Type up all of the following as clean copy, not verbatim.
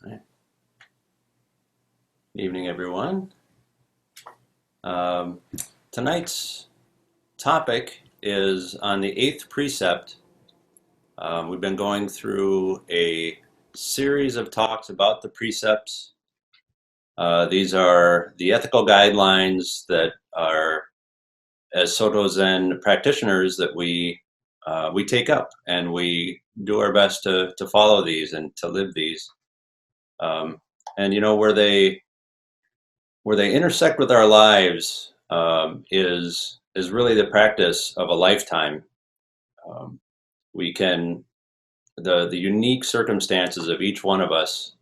Right. Evening, everyone. Um, Tonight's topic is on the eighth precept. We've been going through a series of talks about the precepts. These are the ethical guidelines that are, as Soto Zen practitioners, that we take up and we do our best to follow these and to live these. And you know where they intersect with our lives is really the practice of a lifetime. Um, we can the unique circumstances of each one of us,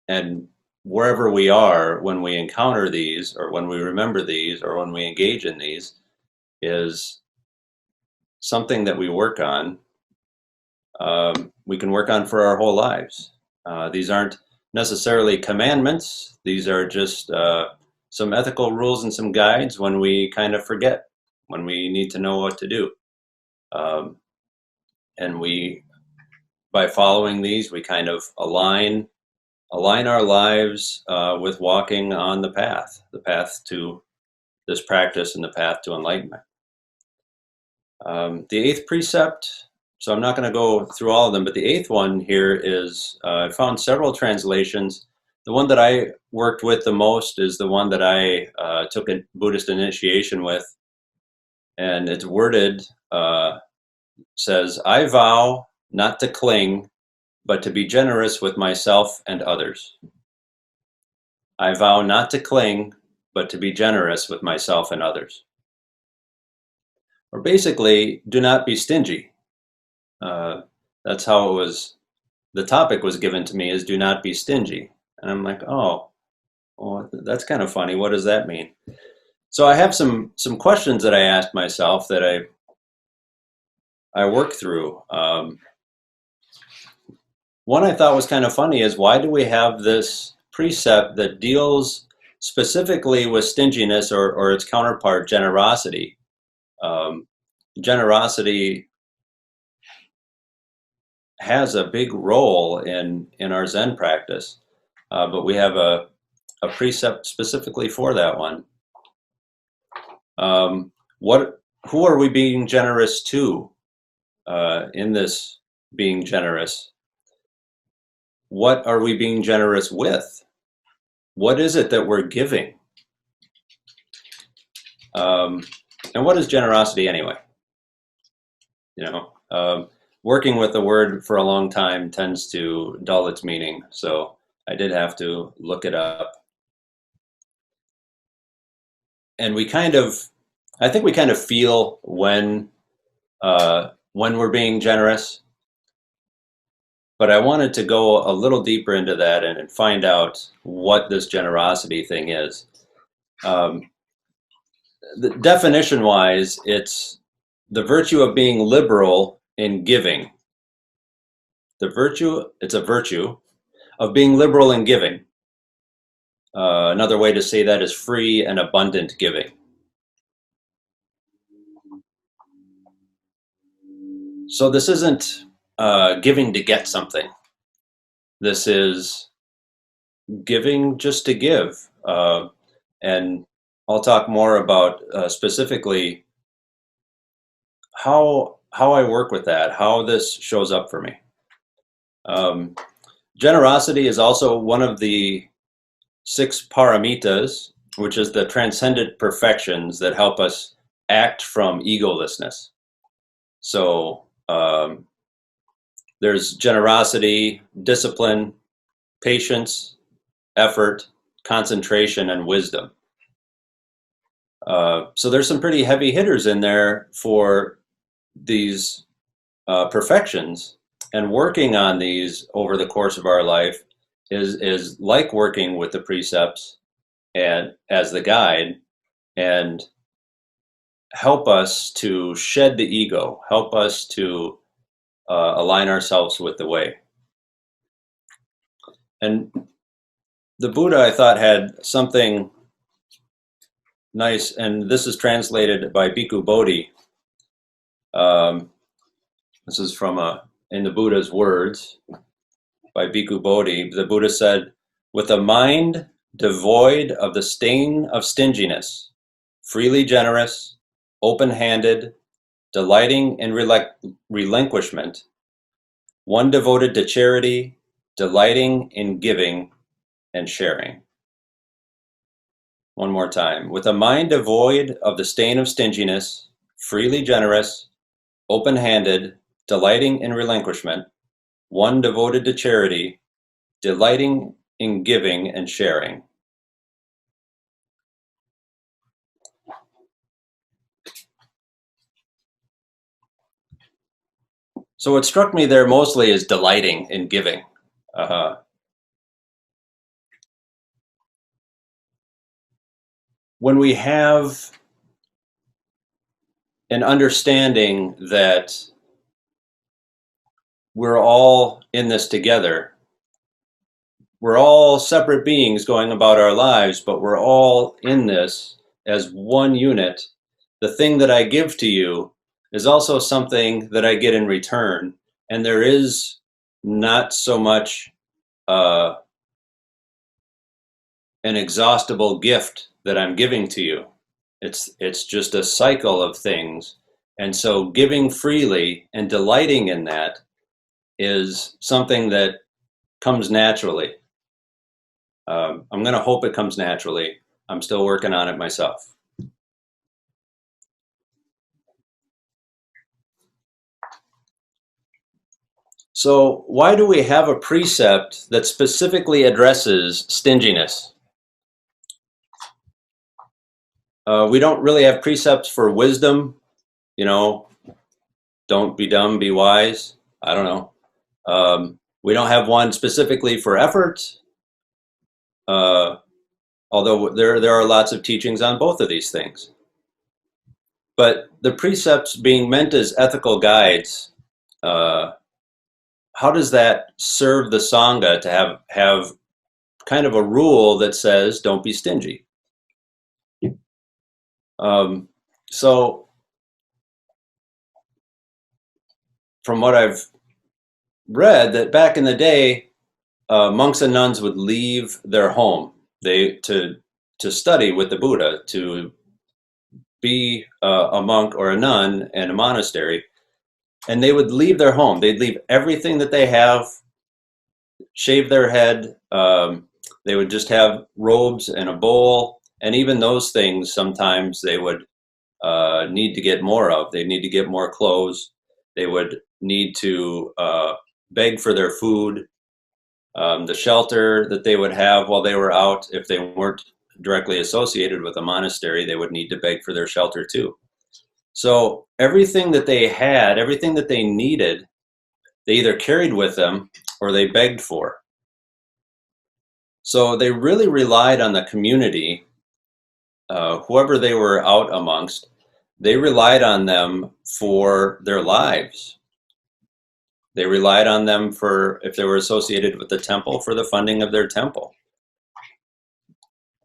and wherever we are when we encounter these, or when we remember these, or when we engage in these, is something that we work on. We can work on for our whole lives. These aren't necessarily commandments. These are just some ethical rules and some guides when we kind of forget, when we need to know what to do. And by following these, we kind of align our lives with walking on the path to this practice and the path to enlightenment. The eighth precept, so I'm not going to go through all of them, but the eighth one here is, I found several translations. The one that I worked with the most is the one that I took a Buddhist initiation with, and it's worded, says, "I vow not to cling, but to be generous with myself and others. I vow not to cling, but to be generous with myself and others." Or basically, do not be stingy. That's how it was. The topic was given to me, is do not be stingy. And I'm like, oh, well, that's kind of funny. What does that mean? So I have some questions that I asked myself that I work through. One I thought was kind of funny is, why do we have this precept that deals specifically with stinginess, or its counterpart, generosity? Generosity has a big role in our Zen practice, but we have a precept specifically for that one. What? Who are we being generous to in this being generous? What are we being generous with? What is it that we're giving? And what is generosity anyway? You know, working with the word for a long time tends to dull its meaning, so I did have to look it up. And I think we kind of feel when we're being generous, but I wanted to go a little deeper into that and find out what this generosity thing is. The definition-wise, it's the virtue of being liberal in giving. It's a virtue of being liberal in giving. Another way to say that is free and abundant giving. So this isn't giving to get something. This is giving just to give. And I'll talk more about specifically how I work with that, how this shows up for me. Generosity is also one of the 6 paramitas, which is the transcendent perfections that help us act from egolessness. So there's generosity, discipline, patience, effort, concentration, and wisdom. So there's some pretty heavy hitters in there for these perfections, and working on these over the course of our life is like working with the precepts and as the guide, and help us to shed the ego, help us to align ourselves with the way. And the Buddha, I thought, had something nice, and this is translated by Bhikkhu Bodhi. This is from in the Buddha's words. by Bhikkhu Bodhi, the Buddha said, with a mind devoid of the stain of stinginess, freely generous, open-handed, delighting in relinquishment, one devoted to charity, delighting in giving and sharing. One more time. With a mind devoid of the stain of stinginess, freely generous, open-handed, delighting in relinquishment, one devoted to charity, delighting in giving and sharing. So what struck me there mostly is delighting in giving. When we have an understanding that we're all in this together, we're all separate beings going about our lives, but we're all in this as one unit. The thing that I give to you is also something that I get in return. And there is not so much an exhaustible gift that I'm giving to you. It's just a cycle of things. And so giving freely and delighting in that is something that comes naturally. I'm going to hope it comes naturally. I'm still working on it myself. So why do we have a precept that specifically addresses stinginess? We don't really have precepts for wisdom, don't be dumb, be wise. I don't know. We don't have one specifically for effort, although there are lots of teachings on both of these things. But the precepts being meant as ethical guides, how does that serve the Sangha to have kind of a rule that says don't be stingy? So from what I've read, that back in the day, monks and nuns would leave their home to study with the Buddha, to be a monk or a nun in a monastery, and they would leave their home. They'd leave everything that they have, shave their head. They would just have robes and a bowl, and even those things sometimes they would need to get more of. They need to get more clothes. They would need to beg for their food. The shelter that they would have while they were out, if they weren't directly associated with a monastery, they would need to beg for their shelter too. So everything that they had, everything that they needed, they either carried with them or they begged for. So they really relied on the community, whoever they were out amongst, they relied on them for their lives. They relied on them for, if they were associated with the temple, for the funding of their temple.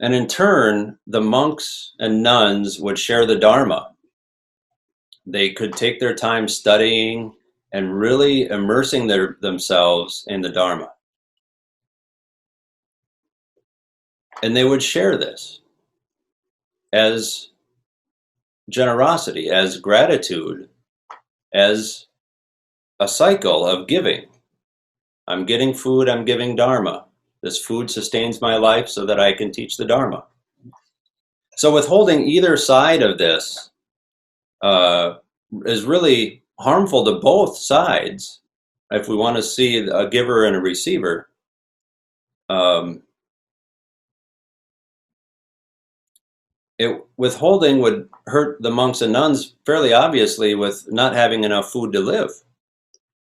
And in turn, the monks and nuns would share the Dharma. They could take their time studying and really immersing themselves in the Dharma. And they would share this as generosity, as gratitude, as a cycle of giving. I'm getting food, I'm giving Dharma. This food sustains my life so that I can teach the Dharma. So withholding either side of this is really harmful to both sides. If we want to see a giver and a receiver, withholding would hurt the monks and nuns fairly obviously with not having enough food to live.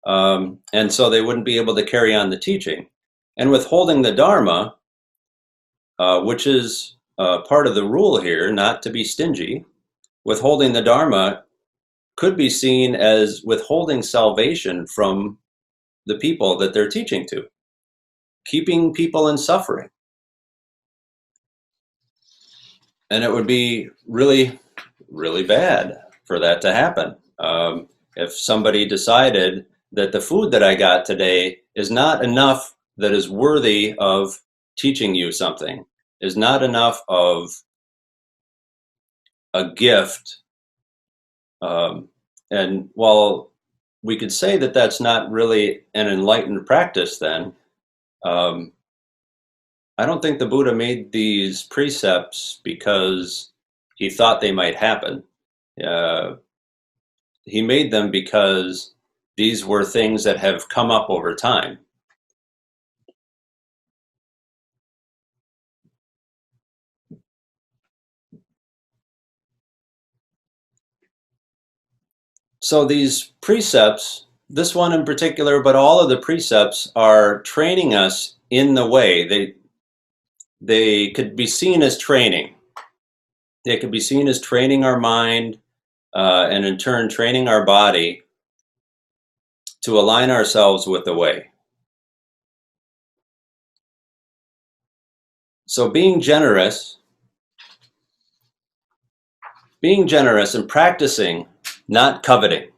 And so they wouldn't be able to carry on the teaching. And withholding the Dharma, which is part of the rule here, not to be stingy, withholding the Dharma could be seen as withholding salvation from the people that they're teaching to, keeping people in suffering. And it would be really, really bad for that to happen. If somebody decided that the food that I got today is not enough that is worthy of teaching you something, is not enough of a gift. And while we could say that that's not really an enlightened practice, then um, I don't think the Buddha made these precepts because he thought they might happen. Uh, he made them because these were things that have come up over time. So these precepts, this one in particular, but all of the precepts are training us in the way. They could be seen as training. They could be seen as training our mind, and in turn training our body to align ourselves with the way. So being generous and practicing not coveting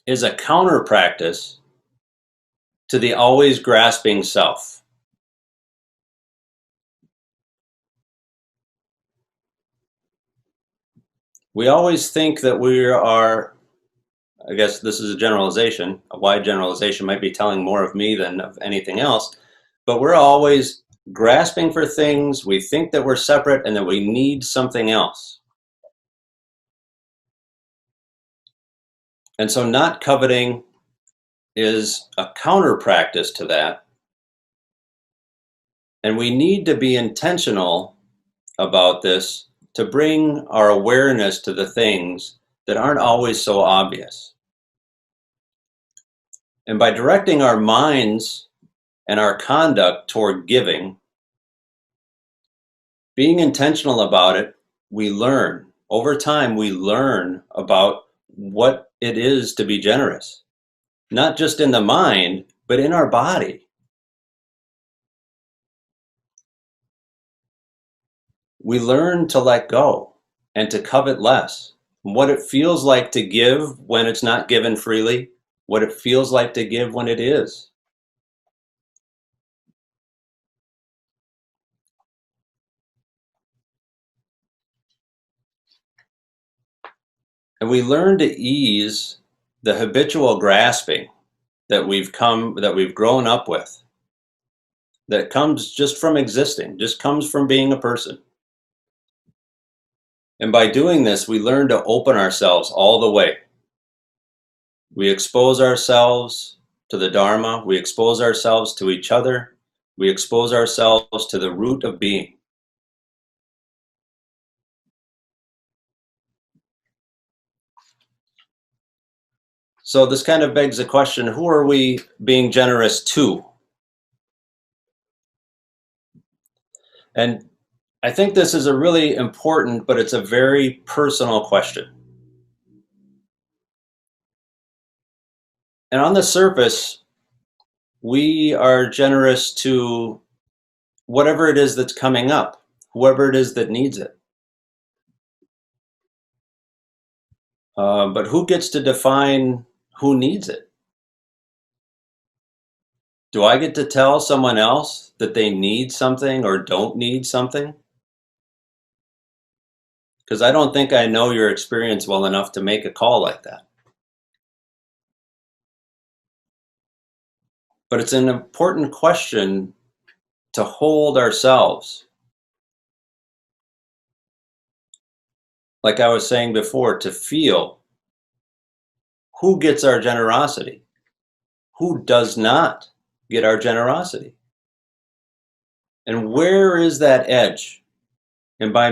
is a counter practice to the always grasping self. We always think that we are, I guess this is a generalization, a wide generalization, might be telling more of me than of anything else, but we're always grasping for things. We think that we're separate and that we need something else. And so not coveting is a counter practice to that. And we need to be intentional about this to bring our awareness to the things that aren't always so obvious. And by directing our minds and our conduct toward giving, being intentional about it, we learn. Over time, we learn about what it is to be generous, not just in the mind, but in our body. We learn to let go and to covet less. What it feels like to give when it's not given freely, what it feels like to give when it is. And we learn to ease the habitual grasping that we've grown up with, that comes just from existing, just comes from being a person. And by doing this, we learn to open ourselves all the way. We expose ourselves to the Dharma, we expose ourselves to each other, we expose ourselves to the root of being. So this kind of begs the question, who are we being generous to? And I think this is a really important, but it's a very personal question. And on the surface, we are generous to whatever it is that's coming up, whoever it is that needs it. But who gets to define who needs it? Do I get to tell someone else that they need something or don't need something? Because I don't think I know your experience well enough to make a call like that. But it's an important question to hold ourselves. Like I was saying before, to feel who gets our generosity, who does not get our generosity, and where is that edge? And by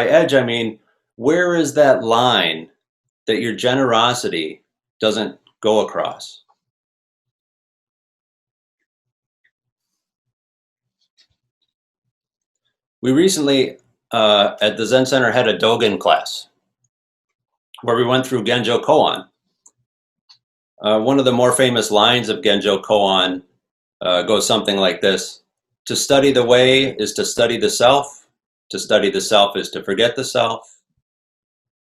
edge, I mean, where is that line that your generosity doesn't go across? We recently, at the Zen Center, had a Dogen class where we went through Genjo Koan. One of the more famous lines of Genjo Koan goes something like this: to study the way is to study the self, to study the self is to forget the self,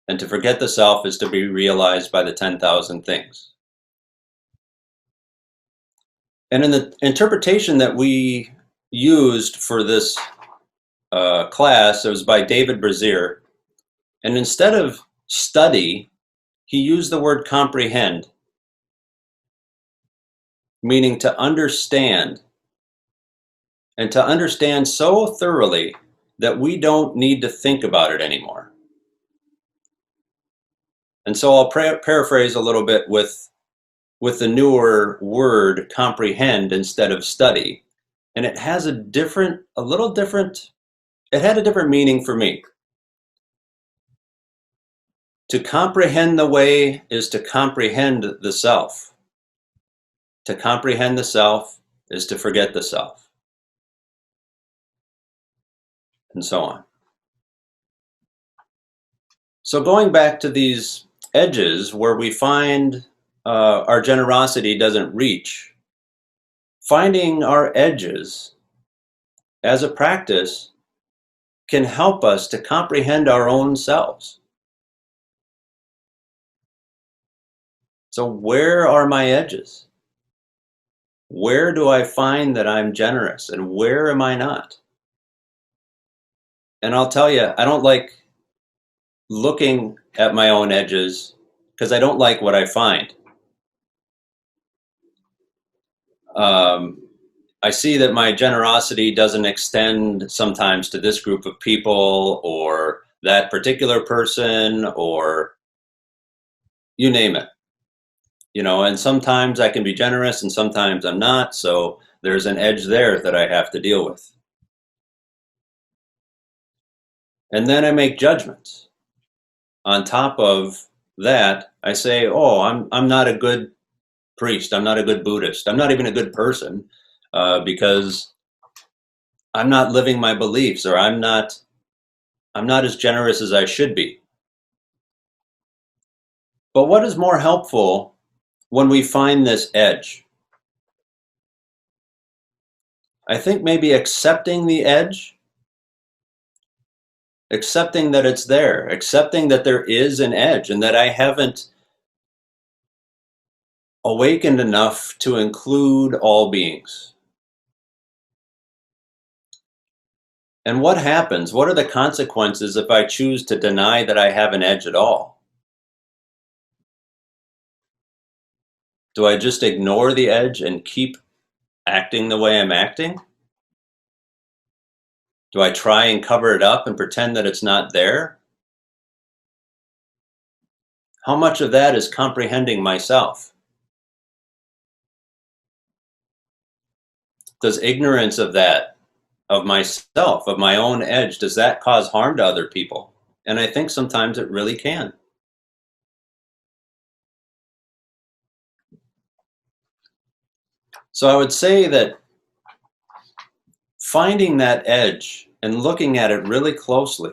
And to forget the self is to be realized by the 10,000 things. And in the interpretation that we used for this class, it was by David Brazier. And instead of study, he used the word comprehend, meaning to understand, and to understand so thoroughly that we don't need to think about it anymore. And so I'll paraphrase a little bit with the newer word comprehend instead of study. And it has a little different, it had a different meaning for me. To comprehend the way is to comprehend the self. To comprehend the self is to forget the self. And so on. So going back to these edges where we find our generosity doesn't reach, finding our edges as a practice can help us to comprehend our own selves. So where are my edges? Where do I find that I'm generous and where am I not? And I'll tell you, I don't like looking at my own edges because I don't like what I find. I see that my generosity doesn't extend sometimes to this group of people or that particular person or you name it. You know, and sometimes I can be generous and sometimes I'm not. So there's an edge there that I have to deal with. And then I make judgments. On top of that, I say, oh, I'm not a good priest. I'm not a good Buddhist. I'm not even a good person because I'm not living my beliefs, or I'm not as generous as I should be. But what is more helpful when we find this edge? I think maybe accepting the edge, accepting that it's there, accepting that there is an edge and that I haven't awakened enough to include all beings. And what happens? What are the consequences if I choose to deny that I have an edge at all? Do I just ignore the edge and keep acting the way I'm acting? Do I try and cover it up and pretend that it's not there? How much of that is comprehending myself? Does ignorance of that, of myself, of my own edge, does that cause harm to other people? And I think sometimes it really can. So I would say that finding that edge and looking at it really closely,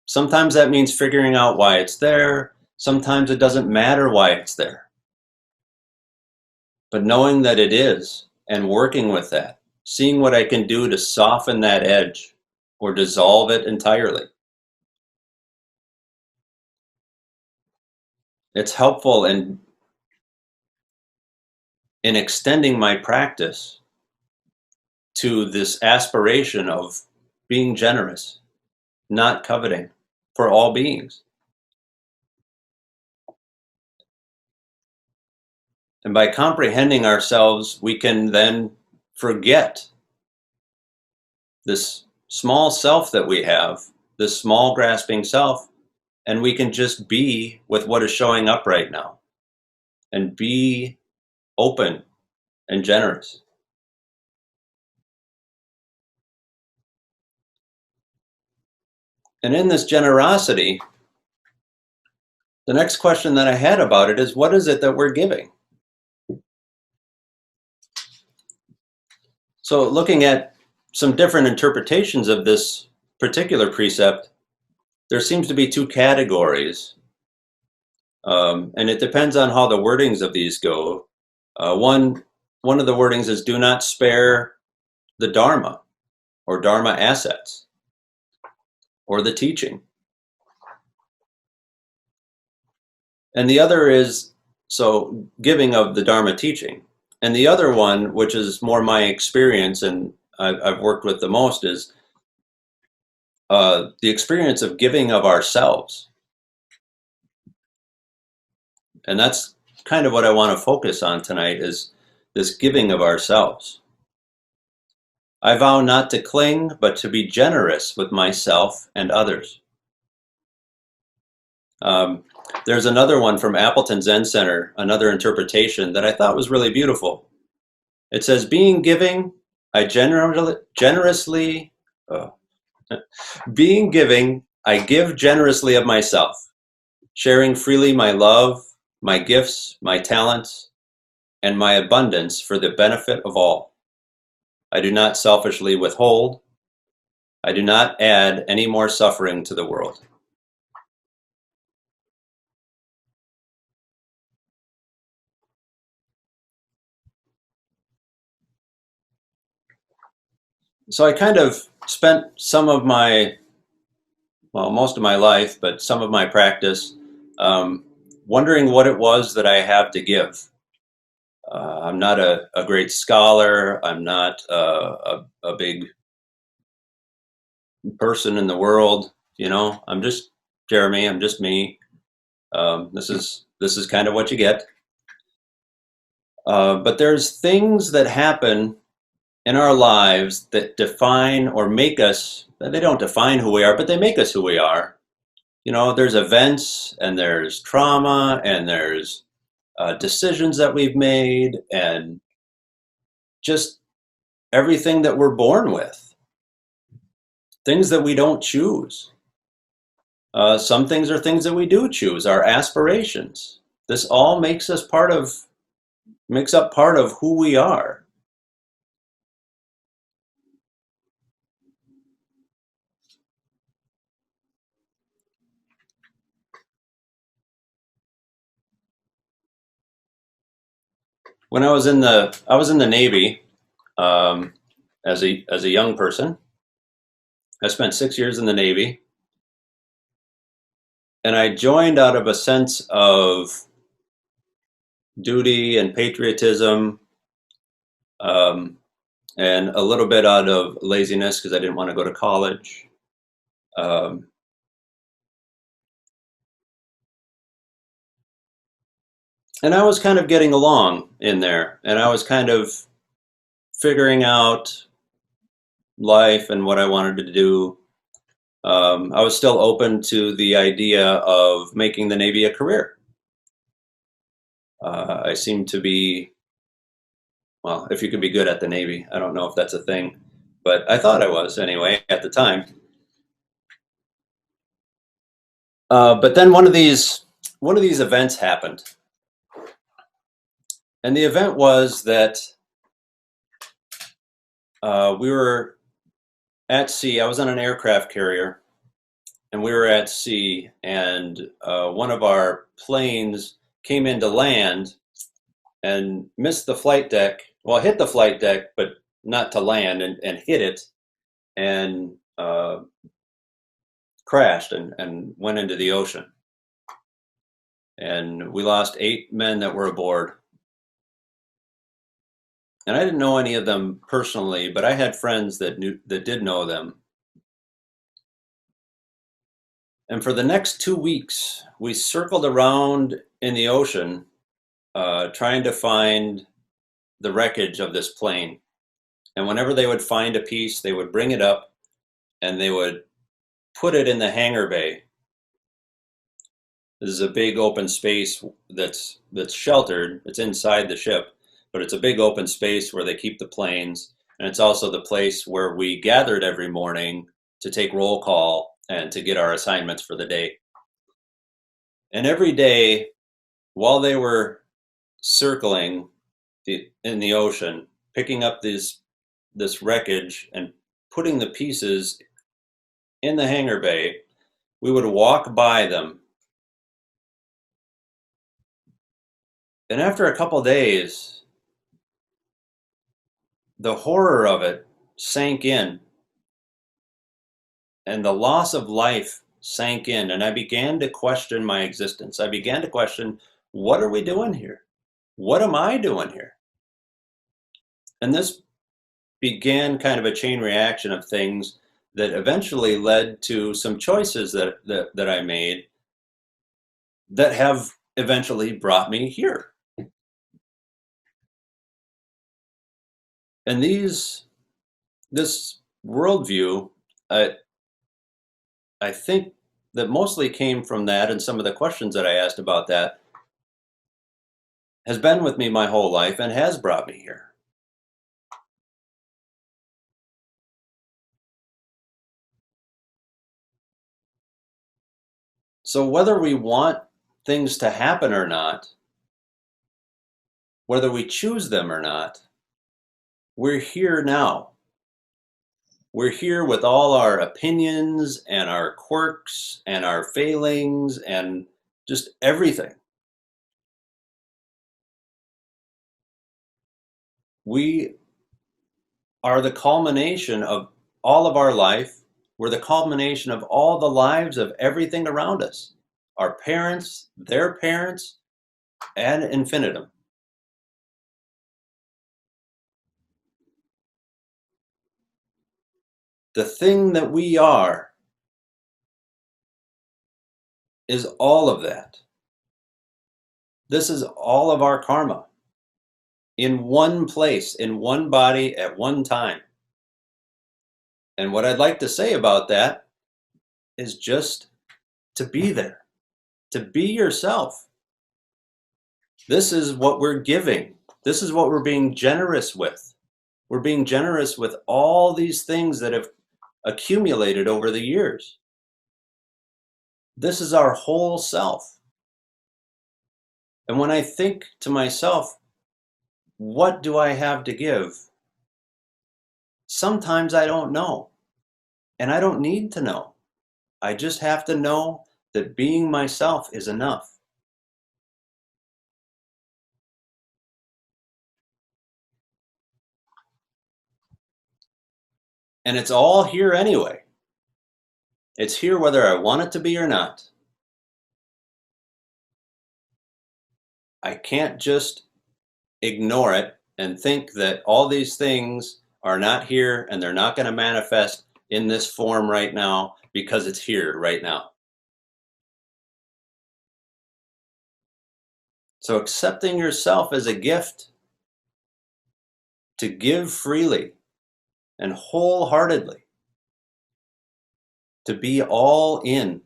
sometimes that means figuring out why it's there. Sometimes it doesn't matter why it's there. But knowing that it is and working with that, seeing what I can do to soften that edge or dissolve it entirely. It's helpful in extending my practice to this aspiration of being generous, not coveting for all beings. And by comprehending ourselves, we can then forget this small self that we have, this small grasping self, and we can just be with what is showing up right now and be open and generous. And in this generosity, the next question that I had about it is, what is it that we're giving? So looking at some different interpretations of this particular precept, there seems to be two categories. And it depends on how the wordings of these go. One of the wordings is do not spare the Dharma or Dharma assets or the teaching. And the other is, so giving of the Dharma teaching. And the other one, which is more my experience and I've worked with the most, is the experience of giving of ourselves. And that's kind of what I want to focus on tonight, is this giving of ourselves. I vow not to cling, but to be generous with myself and others. Um, there's another one from Appleton Zen Center, another interpretation that I thought was really beautiful. It says, being giving, I generously, uh, being giving, I give generously of myself, sharing freely my love, my gifts, my talents, and my abundance for the benefit of all. I do not selfishly withhold. I do not add any more suffering to the world. So I kind of spent some of my, well, most of my life, but some of my practice, um, wondering what it was that I have to give. I'm not a great scholar. I'm not a big person in the world. You know, I'm just Jeromy. I'm just me. This is kind of what you get. But there's things that happen in our lives that define or make us. They don't define who we are, but they make us who we are. You know, there's events and there's trauma and there's decisions that we've made and just everything that we're born with, things that we don't choose. Some things are things that we do choose, our aspirations. This all makes up part of who we are. When I was in the Navy as a young person. I spent 6 years in the Navy, and I joined out of a sense of duty and patriotism, um, and a little bit out of laziness because I didn't want to go to college. Um, and I was kind of getting along in there, and I was kind of figuring out life and what I wanted to do. I was still open to the idea of making the Navy a career. I seemed to be, well, if you could be good at the Navy, I don't know if that's a thing, but I thought I was anyway at the time. But then one of these events happened, and the event was that we were at sea. I was on an aircraft carrier, and we were at sea, and one of our planes came into land and missed the flight deck. Well, hit the flight deck, but not to land, and hit it, and crashed and went into the ocean. And we lost 8 men that were aboard. And I didn't know any of them personally, but I had friends that did know them. And for the next 2 weeks, we circled around in the ocean, trying to find the wreckage of this plane. And whenever they would find a piece, they would bring it up and they would put it in the hangar bay. This is a big open space that's sheltered. It's inside the ship, but it's a big open space where they keep the planes. And it's also the place where we gathered every morning to take roll call and to get our assignments for the day. And every day, while they were circling in the ocean, picking up this wreckage and putting the pieces in the hangar bay, we would walk by them. And after a couple days, the horror of it sank in, and the loss of life sank in and I began to question my existence. I began to question, what are we doing here? What am I doing here? And this began kind of a chain reaction of things that eventually led to some choices that I made that have eventually brought me here. And this worldview, I think that mostly came from that, and some of the questions that I asked about that has been with me my whole life and has brought me here. So whether we want things to happen or not, whether we choose them or not, we're here now. We're here with all our opinions and our quirks and our failings and just everything. We are the culmination of all of our life. We're the culmination of all the lives of everything around us. Our parents, their parents, ad infinitum. The thing that we are is all of that. This is all of our karma in one place, in one body, at one time. And what I'd like to say about that is just to be there, to be yourself. This is what we're giving. This is what we're being generous with. We're being generous with all these things that have accumulated over the years. This is our whole self. And when I think to myself, what do I have to give? Sometimes I don't know. And I don't need to know. I just have to know that being myself is enough. And it's all here anyway. It's here whether I want it to be or not. I can't just ignore it and think that all these things are not here and they're not going to manifest in this form right now because it's here right now. So accepting yourself as a gift to give freely and wholeheartedly, to be all in.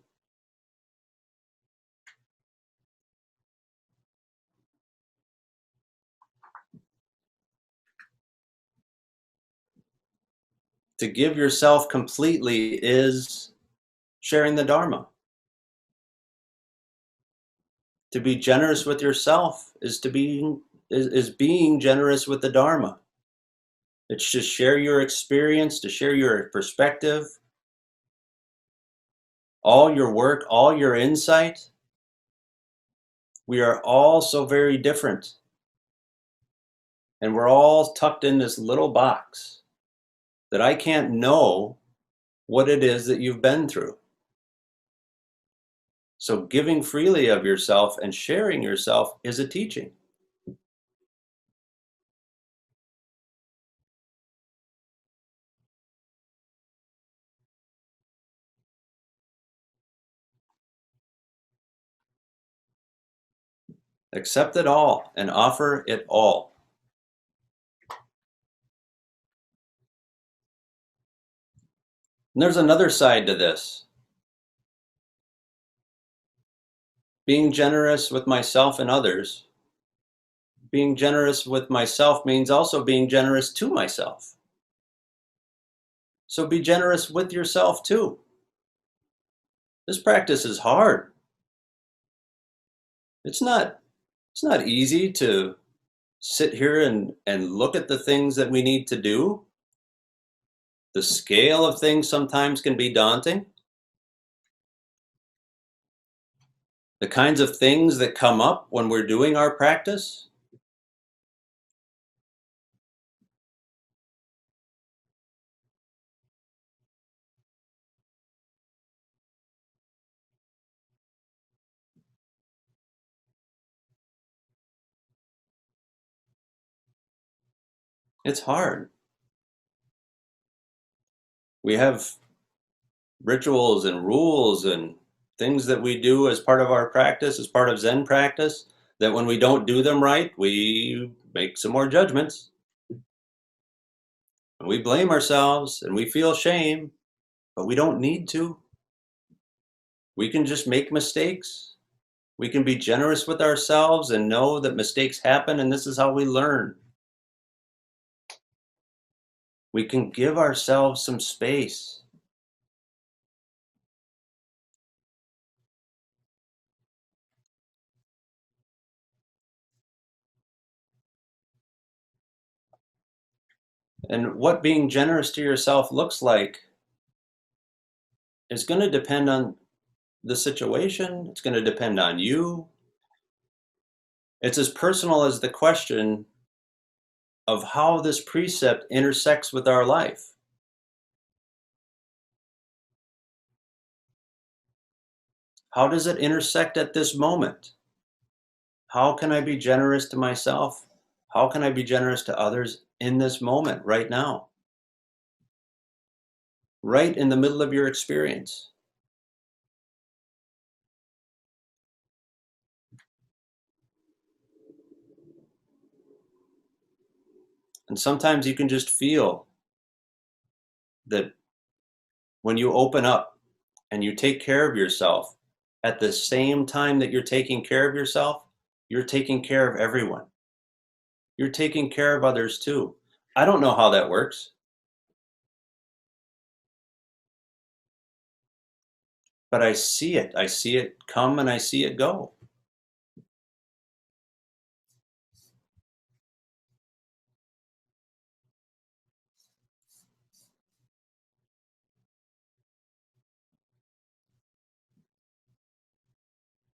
To give yourself completely is sharing the Dharma. To be generous with yourself is being generous with the Dharma. It's to share your experience, to share your perspective, all your work, all your insight. We are all so very different. And we're all tucked in this little box that I can't know what it is that you've been through. So giving freely of yourself and sharing yourself is a teaching. Accept it all and offer it all. And there's another side to this. Being generous with myself and others. Being generous with myself means also being generous to myself. So be generous with yourself too. This practice is hard. It's not easy to sit here and look at the things that we need to do. The scale of things sometimes can be daunting. The kinds of things that come up when we're doing our practice. It's hard. We have rituals and rules and things that we do as part of our practice, as part of Zen practice, that when we don't do them right, we make some more judgments and we blame ourselves and we feel shame, but we don't need to. We can just make mistakes. We can be generous with ourselves and know that mistakes happen and this is how we learn. We can give ourselves some space. And what being generous to yourself looks like is going to depend on the situation. It's going to depend on you. It's as personal as the question of how this precept intersects with our life. How does it intersect at this moment? How can I be generous to myself? How can I be generous to others in this moment, right now? Right in the middle of your experience. And sometimes you can just feel that when you open up and you take care of yourself, at the same time that you're taking care of yourself, you're taking care of everyone. You're taking care of others too. I don't know how that works, but I see it. I see it come and I see it go.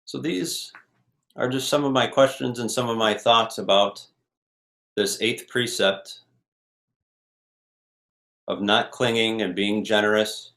So these are just some of my questions and some of my thoughts about this eighth precept of not clinging and being generous.